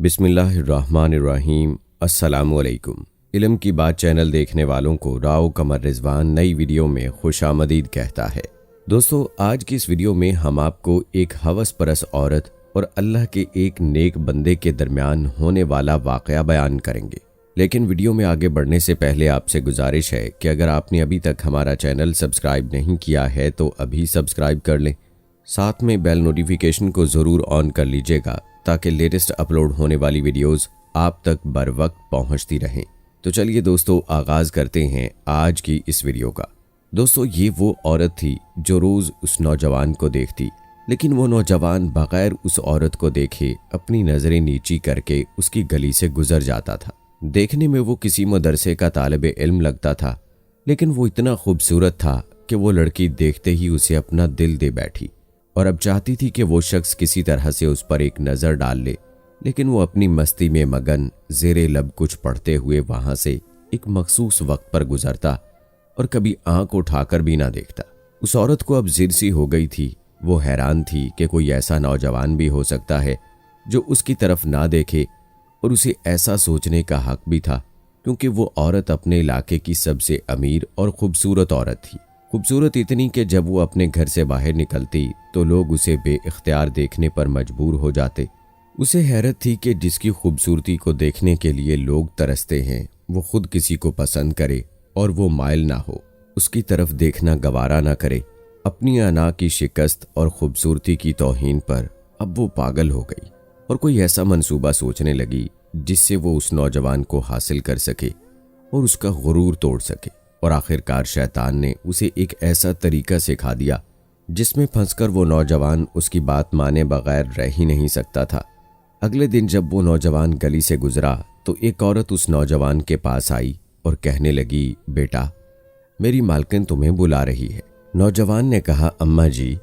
بسم اللہ الرحمن الرحیم۔ السلام علیکم۔ علم کی بات چینل دیکھنے والوں کو راؤ قمر رضوان نئی ویڈیو میں خوش آمدید کہتا ہے۔ دوستو، آج کی اس ویڈیو میں ہم آپ کو ایک ہوس پرست عورت اور اللہ کے ایک نیک بندے کے درمیان ہونے والا واقعہ بیان کریں گے۔ لیکن ویڈیو میں آگے بڑھنے سے پہلے آپ سے گزارش ہے کہ اگر آپ نے ابھی تک ہمارا چینل سبسکرائب نہیں کیا ہے تو ابھی سبسکرائب کر لیں، ساتھ میں بیل نوٹیفیکیشن کو ضرور آن کر لیجئے گا تاکہ لیٹسٹ اپلوڈ ہونے والی ویڈیوز آپ تک بر وقت پہنچتی رہیں۔ تو چلیے دوستو، آغاز کرتے ہیں آج کی اس ویڈیو کا۔ دوستو، یہ وہ عورت تھی جو روز اس نوجوان کو دیکھتی، لیکن وہ نوجوان بغیر اس عورت کو دیکھے اپنی نظریں نیچی کر کے اس کی گلی سے گزر جاتا تھا۔ دیکھنے میں وہ کسی مدرسے کا طالب علم لگتا تھا، لیکن وہ اتنا خوبصورت تھا کہ وہ لڑکی دیکھتے ہی اسے اپنا دل دے بیٹھی اور اب چاہتی تھی کہ وہ شخص کسی طرح سے اس پر ایک نظر ڈال لے، لیکن وہ اپنی مستی میں مگن زیر لب کچھ پڑھتے ہوئے وہاں سے ایک مخصوص وقت پر گزرتا اور کبھی آنکھ اٹھا کر بھی نہ دیکھتا۔ اس عورت کو اب ضد سی ہو گئی تھی۔ وہ حیران تھی کہ کوئی ایسا نوجوان بھی ہو سکتا ہے جو اس کی طرف نہ دیکھے، اور اسے ایسا سوچنے کا حق بھی تھا کیونکہ وہ عورت اپنے علاقے کی سب سے امیر اور خوبصورت عورت تھی۔ خوبصورت اتنی کہ جب وہ اپنے گھر سے باہر نکلتی تو لوگ اسے بے اختیار دیکھنے پر مجبور ہو جاتے۔ اسے حیرت تھی کہ جس کی خوبصورتی کو دیکھنے کے لیے لوگ ترستے ہیں وہ خود کسی کو پسند کرے اور وہ مائل نہ ہو، اس کی طرف دیکھنا گوارا نہ کرے۔ اپنی انا کی شکست اور خوبصورتی کی توہین پر اب وہ پاگل ہو گئی اور کوئی ایسا منصوبہ سوچنے لگی جس سے وہ اس نوجوان کو حاصل کر سکے اور اس کا غرور توڑ سکے، اور آخرکار شیطان نے اسے ایک ایسا طریقہ سکھا دیا جس میں پھنس کر وہ نوجوان اس کی بات مانے بغیر رہ ہی نہیں سکتا تھا۔ اگلے دن جب وہ نوجوان گلی سے گزرا تو ایک عورت اس نوجوان کے پاس آئی اور کہنے لگی، بیٹا، میری مالکن تمہیں بلا رہی ہے۔ نوجوان نے کہا، اماں جی،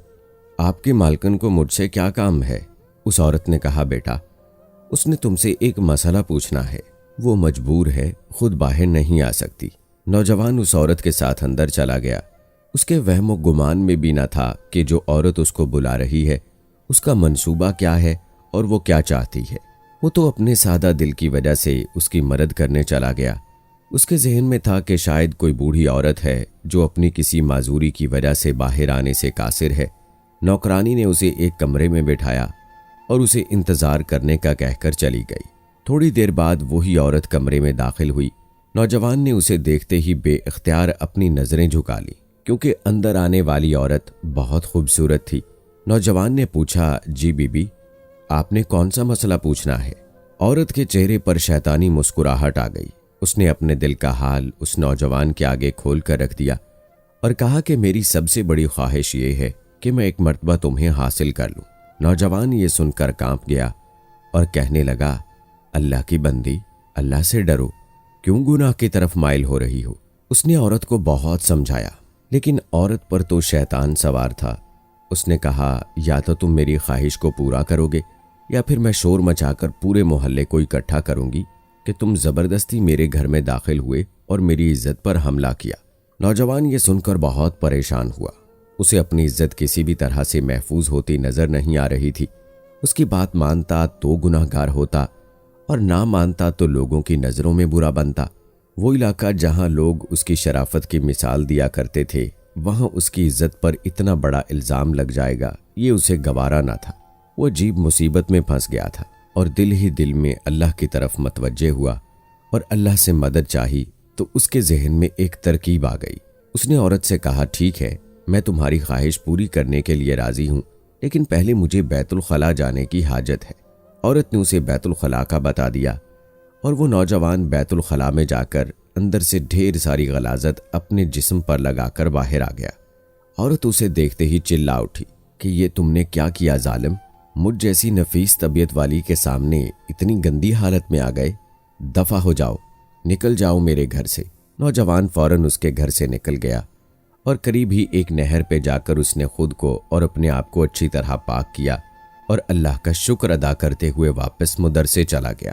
آپ کی مالکن کو مجھ سے کیا کام ہے؟ اس عورت نے کہا، بیٹا، اس نے تم سے ایک مسئلہ پوچھنا ہے، وہ مجبور ہے، خود باہر نہیں آ سکتی۔ نوجوان اس عورت کے ساتھ اندر چلا گیا۔ اس کے وہم و گمان میں بھی نہ تھا کہ جو عورت اس کو بلا رہی ہے اس کا منصوبہ کیا ہے اور وہ کیا چاہتی ہے۔ وہ تو اپنے سادہ دل کی وجہ سے اس کی مدد کرنے چلا گیا۔ اس کے ذہن میں تھا کہ شاید کوئی بوڑھی عورت ہے جو اپنی کسی معذوری کی وجہ سے باہر آنے سے قاصر ہے۔ نوکرانی نے اسے ایک کمرے میں بٹھایا اور اسے انتظار کرنے کا کہہ کر چلی گئی۔ تھوڑی دیر بعد وہی عورت کمرے میں داخل ہوئی۔ نوجوان نے اسے دیکھتے ہی بے اختیار اپنی نظریں جھکا لی کیونکہ اندر آنے والی عورت بہت خوبصورت تھی۔ نوجوان نے پوچھا، جی بی بی، آپ نے کون سا مسئلہ پوچھنا ہے؟ عورت کے چہرے پر شیطانی مسکراہٹ آ گئی۔ اس نے اپنے دل کا حال اس نوجوان کے آگے کھول کر رکھ دیا اور کہا کہ میری سب سے بڑی خواہش یہ ہے کہ میں ایک مرتبہ تمہیں حاصل کر لوں۔ نوجوان یہ سن کر کانپ گیا اور کہنے لگا، اللہ کی بندی، اللہ سے ڈرو، کیوں گناہ کی طرف مائل ہو رہی ہو؟ اس نے عورت کو بہت سمجھایا، لیکن عورت پر تو شیطان سوار تھا۔ اس نے کہا، یا تو تم میری خواہش کو پورا کرو گے یا پھر میں شور مچا کر پورے محلے کو اکٹھا کروں گی کہ تم زبردستی میرے گھر میں داخل ہوئے اور میری عزت پر حملہ کیا۔ نوجوان یہ سن کر بہت پریشان ہوا۔ اسے اپنی عزت کسی بھی طرح سے محفوظ ہوتی نظر نہیں آ رہی تھی۔ اس کی بات مانتا تو گناہ گار ہوتا اور نہ مانتا تو لوگوں کی نظروں میں برا بنتا۔ وہ علاقہ جہاں لوگ اس کی شرافت کی مثال دیا کرتے تھے، وہاں اس کی عزت پر اتنا بڑا الزام لگ جائے گا، یہ اسے گوارا نہ تھا۔ وہ عجیب مصیبت میں پھنس گیا تھا اور دل ہی دل میں اللہ کی طرف متوجہ ہوا اور اللہ سے مدد چاہی تو اس کے ذہن میں ایک ترکیب آ گئی۔ اس نے عورت سے کہا، ٹھیک ہے، میں تمہاری خواہش پوری کرنے کے لیے راضی ہوں، لیکن پہلے مجھے بیت الخلاء جانے کی حاجت ہے۔ عورت نے اسے بیت الخلاء کا بتا دیا اور وہ نوجوان بیت الخلاء میں جا کر اندر سے ڈھیر ساری غلاظت اپنے جسم پر لگا کر باہر آ گیا۔ عورت اسے دیکھتے ہی چلا اٹھی کہ یہ تم نے کیا کیا ظالم؟ مجھ جیسی نفیس طبیعت والی کے سامنے اتنی گندی حالت میں آ گئے، دفع ہو جاؤ، نکل جاؤ میرے گھر سے۔ نوجوان فوراً اس کے گھر سے نکل گیا اور قریب ہی ایک نہر پہ جا کر اس نے خود کو اور اپنے آپ کو اچھی طرح پاک کیا اور اللہ کا شکر ادا کرتے ہوئے واپس مدرسے چلا گیا۔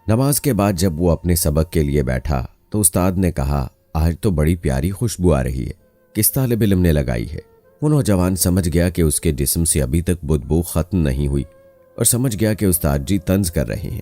نماز کے بعد جب وہ اپنے سبق کے لیے بیٹھا تو استاد نے کہا، آج تو بڑی پیاری خوشبو آ رہی ہے، کس طالب علم نے لگائی ہے؟ وہ نوجوان سمجھ گیا کہ اس کے جسم سے ابھی تک بدبو ختم نہیں ہوئی اور سمجھ گیا کہ استاد جی طنز کر رہے ہیں۔